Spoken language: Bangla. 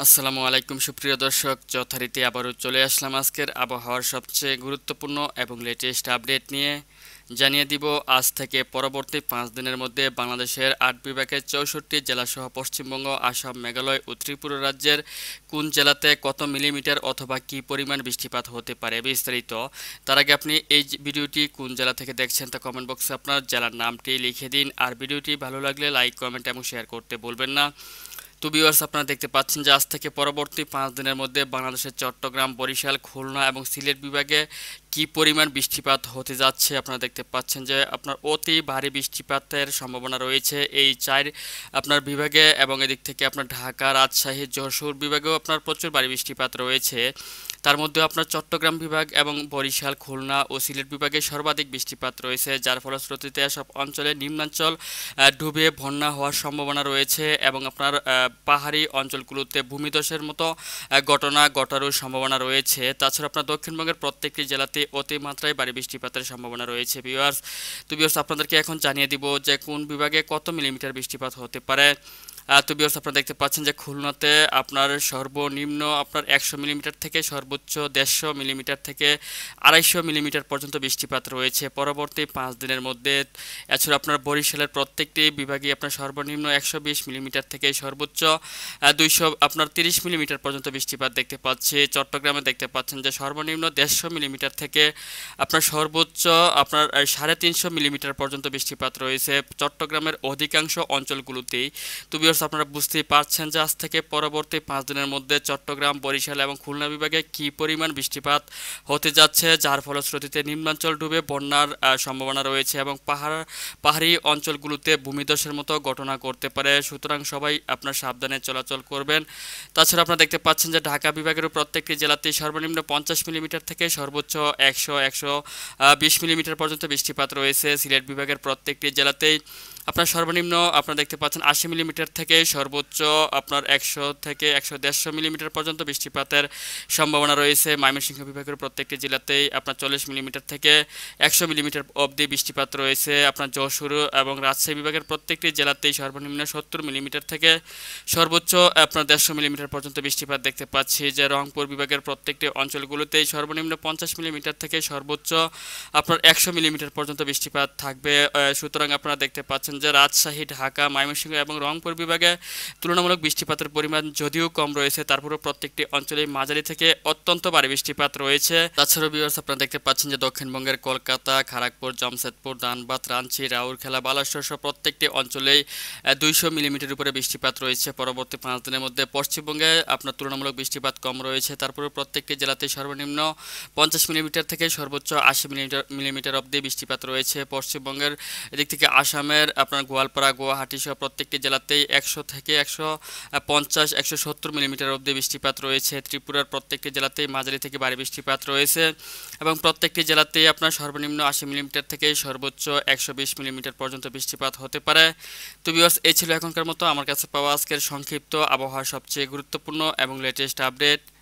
আসসালামু আলাইকুম সুপ্রিয় দর্শক, যথারীতি আবারও চলে আসলাম আজকের আবহাওয়ার সবচেয়ে গুরুত্বপূর্ণ এবং লেটেস্ট আপডেট নিয়ে। জানিয়ে দিব আজ থেকে পরবর্তী 5 দিনের মধ্যে বাংলাদেশের 8 বিভাগের 64 জেলাসহ পশ্চিমবঙ্গ, আসাম, মেঘালয় ও ত্রিপুরা রাজ্যের কোন জেলাতে কত মিলিমিটার অথবা কী পরিমাণ বৃষ্টিপাত হতে পারে বিস্তারিত। তার আগে আপনি এই ভিডিওটি কোন জেলা থেকে দেখছেন তা কমেন্ট বক্সে আপনার জেলার নামটি লিখে দিন। আর ভিডিওটি ভালো লাগলে লাইক, কমেন্ট এবং শেয়ার করতে ভুলবেন না। তো ভিউয়ার্স, আপনারা দেখতে পাচ্ছেন যে আজ থেকে পরবর্তী 5 দিনের মধ্যে বাংলাদেশের চট্টগ্রাম, বরিশাল, খুলনা এবং সিলেট বিভাগে কি পরিমাণ বৃষ্টিপাত হতে যাচ্ছে। আপনারা দেখতে পাচ্ছেন যে আপনার অতি ভারী বৃষ্টিপাতের সম্ভাবনা রয়েছে এই আপনার বিভাগে, এবং এদিক থেকে আপনার ঢাকা, রাজশাহী, যশোর বিভাগেও আপনার প্রচুর ভারী বৃষ্টিপাত রয়েছে। তার মধ্যে আপনার চট্টগ্রাম বিভাগ এবং বরিশাল, খুলনা ও সিলেট বিভাগে সর্বাধিক বৃষ্টিপাত রয়েছে, যার ফলশ্রুতিতে সব অঞ্চলে নিম্নাঞ্চল ডুবে বন্যা হওয়ার সম্ভাবনা রয়েছে, এবং আপনার পাহাড়ি অঞ্চলগুলোতে ভূমিধসের মতো ঘটনা ঘটারও সম্ভাবনা রয়েছে। তাছাড়া আপনার দক্ষিণবঙ্গের প্রত্যেকটি জেলাতে অতিমাত্রায় ভারী বৃষ্টিপাতের সম্ভাবনা রয়েছে ভিউয়ার্স। তো ভিউয়ার্স, আপনাদেরকে এখন জানিয়ে দিব যে কোন বিভাগে কত মিলিমিটার বৃষ্টিপাত হতে পারে। তো ভিউয়ার্স, আপনারা দেখতে পাচ্ছেন যে খুলনাতে আপনার সর্বনিম্ন আপনার 100 মিলিমিটার থেকে সর্বোচ্চ 150 মিলিমিটার থেকে 250 মিলিমিটার পর্যন্ত বৃষ্টিপাত রয়েছে পরবর্তী 5 দিনের মধ্যে। এছাড়া আপনার বরিশালের প্রত্যেকটি বিভাগে আপনার সর্বনিম্ন 120 মিলিমিটার থেকে সর্বোচ্চ 230 মিলিমিটার পর্যন্ত বৃষ্টিপাত দেখতে পাচ্ছি। চট্টগ্রামে দেখতে পাচ্ছেন যে সর্বনিম্ন 150 মিলিমিটার থেকে আপনার সর্বোচ্চ আপনার 350 মিলিমিটার পর্যন্ত বৃষ্টিপাত রয়েছে চট্টগ্রামের অধিকাংশ অঞ্চলগুলোতেই। তো ভিউয়ার্স, আপনারা বুঝতেই পারছেন যে আজ থেকে পরবর্তী 5 দিনের মধ্যে চট্টগ্রাম, বরিশাল এবং খুলনা বিভাগে কী পরিমাণ বৃষ্টিপাত হতে যাচ্ছে, যার ফলশ্রুতিতে নিম্নাঞ্চল ডুবে বন্যার সম্ভাবনা রয়েছে, এবং পাহাড়ি অঞ্চলগুলোতে ভূমিধসের মতো ঘটনা করতে পারে। সুতরাং সবাই আপনার সাবধানে চলাচল করবেন। তাছাড়া আপনারা দেখতে পাচ্ছেন যে ঢাকা বিভাগের প্রত্যেকটি জেলাতেই সর্বনিম্ন 50 মিলিমিটার থেকে সর্বোচ্চ 100-120 মিলিমিটার পর্যন্ত বৃষ্টিপাত রয়েছে। সিলেট বিভাগের প্রত্যেকটি জেলাতেই আপনার সর্বনিম্ন আপনারা দেখতে পাচ্ছেন 80 মিলিমিটার থেকে সর্বোচ্চ আপনার 100 থেকে 150 মিলিমিটার পর্যন্ত বৃষ্টিপাতের সম্ভাবনা রয়েছে। ময়মনসিংহ বিভাগের প্রত্যেকটি জেলাতেই আপনার 40 মিলিমিটার থেকে 100 মিলিমিটার অবধি বৃষ্টিপাত রয়েছে। আপনার যশোর এবং রাজশাহী বিভাগের প্রত্যেকটি জেলাতেই সর্বনিম্ন 70 মিলিমিটার থেকে সর্বোচ্চ আপনার 150 মিলিমিটার পর্যন্ত বৃষ্টিপাত দেখতে পাচ্ছি। যে রংপুর বিভাগের প্রত্যেকটি অঞ্চলগুলোতেই সর্বনিম্ন 50 মিলিমিটার থেকে সর্বোচ্চ আপনার 100 মিলিমিটার পর্যন্ত বৃষ্টিপাত থাকবে। সুতরাং আপনারা দেখতে পাচ্ছেন যে রাজশাহী, ঢাকা, ময়মনসিংহ এবং রংপুর বিভাগে তুলনামূলক বৃষ্টিপাতের পরিমাণ যদিও কম রয়েছে, তারপরেও প্রত্যেকটি অঞ্চলে মাঝারি থেকে অত্যন্ত ভারী বৃষ্টিপাত রয়েছে। তাছাড়াও ভিউয়ার্স, আপনারা দেখতে পাচ্ছেন যে দক্ষিণবঙ্গের কলকাতা, খড়গপুর, জামশেদপুর, ধানবাদ, রাঞ্চি, রাউরকেলা, বালাসোর সহ প্রত্যেকটি অঞ্চলেই 200 মিলিমিটার উপরে বৃষ্টিপাত রয়েছে পরবর্তী 5 দিনের মধ্যে। পশ্চিমবঙ্গে আপনার তুলনামূলক বৃষ্টিপাত কম রয়েছে, তারপরেও প্রত্যেকটি জেলাতে সর্বনিম্ন 50 মিলিমিটার থেকে সর্বোচ্চ 80 মিলিমিটার অবধি বৃষ্টিপাত রয়েছে। পশ্চিমবঙ্গের এদিক থেকে আসামের আপনার গোয়ালপাড়া, গুয়াহাটি সহ প্রত্যেকটি জেলাতেই 100 থেকে 150-170 মিলিমিটার অবধি বৃষ্টিপাত রয়েছে। ত্রিপুরার প্রত্যেকটি জেলাতেই মাঝারি থেকে ভারী বৃষ্টিপাত রয়েছে, এবং প্রত্যেকটি জেলাতেই আপনার সর্বনিম্ন 80 মিলিমিটার থেকে সর্বোচ্চ 120 মিলিমিটার পর্যন্ত বৃষ্টিপাত হতে পারে। তো ভিউয়ার্স, এই ছিল এখনকার মতো আমার কাছে পাওয়া আজকের সংক্ষিপ্ত আবহাওয়ার সবচেয়ে গুরুত্বপূর্ণ এবং লেটেস্ট আপডেট।